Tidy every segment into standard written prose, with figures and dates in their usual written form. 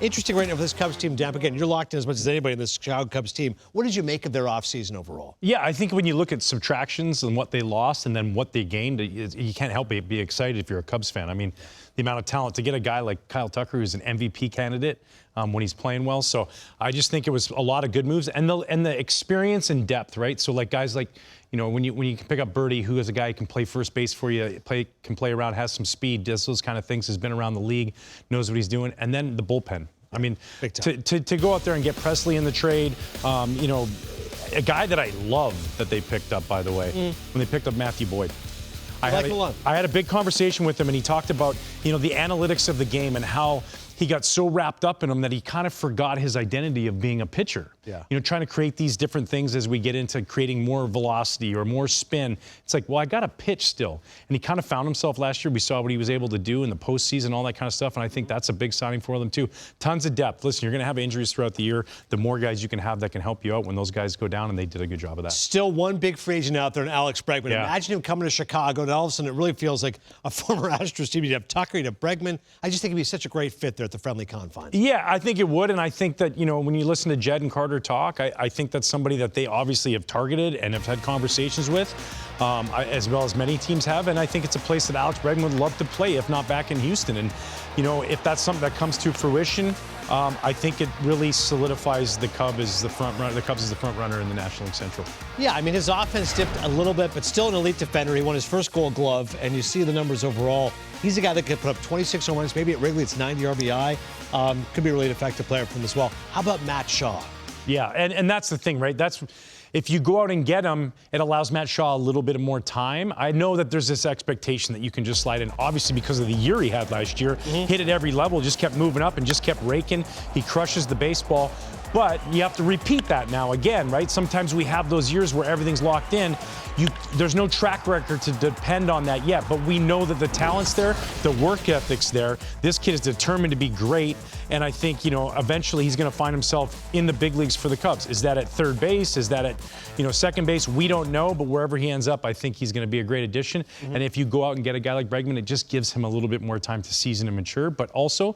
Interesting right now for this Cubs team, Damp. Again, you're locked in as much as anybody in this Chicago Cubs team. What did you make of their offseason overall? Yeah, I think when you look at subtractions and what they lost and then what they gained, you can't help but be excited if you're a Cubs fan. I mean, the amount of talent to get a guy like Kyle Tucker, who's an MVP candidate when he's playing well. So I just think it was a lot of good moves and the experience and depth, right? So like guys like, you know, when you can pick up Birdie, who is a guy who can play first base for you, can play around, has some speed, does those kind of things, has been around the league, knows what he's doing, and then the bullpen. I mean, to go out there and get Presley in the trade, you know, a guy that I love that they picked up, by the way, when they picked up Matthew Boyd. I had a big conversation with him, and he talked about, you know, the analytics of the game and how he got so wrapped up in them that he kind of forgot his identity of being a pitcher. Yeah. You know, trying to create these different things as we get into creating more velocity or more spin. It's like, well, I got to pitch still. And he kind of found himself last year. We saw what he was able to do in the postseason, all that kind of stuff. And I think that's a big signing for them, too. Tons of depth. Listen, you're going to have injuries throughout the year. The more guys you can have that can help you out when those guys go down, and they did a good job of that. Still one big free agent out there, and Alex Bregman. Yeah. Imagine him coming to Chicago, and all of a sudden it really feels like a former Astros team. You'd have Tucker, you'd have Bregman. I just think it'd be such a great fit there at the friendly confines. Yeah, I think it would, and I think that, you know, when you listen to Jed and Carter talk, I think that's somebody that they obviously have targeted and have had conversations with, as well as many teams have, and I think it's a place that Alex Bregman would love to play, if not back in Houston. And, you know, if that's something that comes to fruition, I think it really solidifies the Cubs as the front runner. The Cubs as the front runner in the National League Central. Yeah, I mean, his offense dipped a little bit, but still an elite defender. He won his first Gold Glove, and you see the numbers overall. He's a guy that could put up 26 home runs. Maybe at Wrigley it's 90 RBI. Could be a really effective player for him as well. How about Matt Shaw? Yeah, and that's the thing, right? That's if you go out and get him, it allows Matt Shaw a little bit more time. I know that there's this expectation that you can just slide in, obviously because of the year he had last year. Hit at every level, just kept moving up and just kept raking. He crushes the baseball. But you have to repeat that now again, right? Sometimes we have those years where everything's locked in. There's no track record to depend on that yet, but we know that the talent's there, the work ethic's there. This kid is determined to be great, and I think, you know, eventually he's going to find himself in the big leagues for the Cubs. Is that at third base? Is that at, you know, second base? We don't know, but wherever he ends up, I think he's going to be a great addition. And if you go out and get a guy like Bregman, it just gives him a little bit more time to season and mature. But also,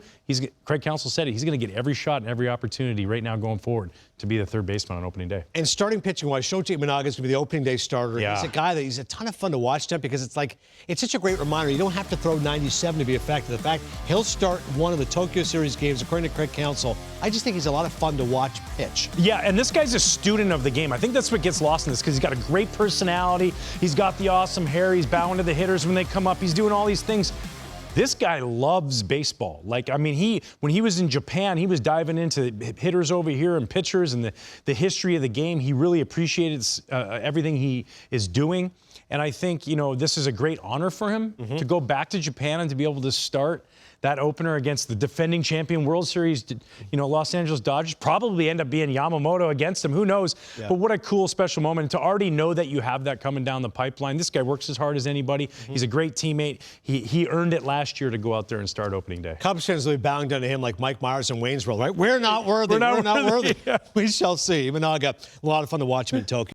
Craig Counsell said it, he's going to get every shot and every opportunity right now going forward to be the third baseman on opening day. And starting pitching-wise, Shohei Imanaga is going to be the opening day starter. Yeah. He's a guy that he's a ton of fun to watch him because it's such a great reminder. You don't have to throw 97 to be effective. The fact he'll start one of the Tokyo Series games, according to Craig Counsell, I just think he's a lot of fun to watch pitch. Yeah, and this guy's a student of the game. I think that's what gets lost in this because he's got a great personality. He's got the awesome hair. He's bowing to the hitters when they come up. He's doing all these things. This guy loves baseball. Like, I mean, when he was in Japan, he was diving into hitters over here and pitchers and the history of the game. He really appreciated everything he is doing. And I think, you know, this is a great honor for him to go back to Japan and to be able to start that opener against the defending champion World Series, you know, Los Angeles Dodgers. Probably end up being Yamamoto against him. Who knows? Yeah. But what a cool, special moment. And to already know that you have that coming down the pipeline. This guy works as hard as anybody. He's a great teammate. He earned it last year to go out there and start opening day. Cubs fans will be bowing down to him like Mike Myers in Wayne's World, right? We're not worthy. We're not worthy. Yeah. We shall see. Imanaga, a lot of fun to watch him in Tokyo.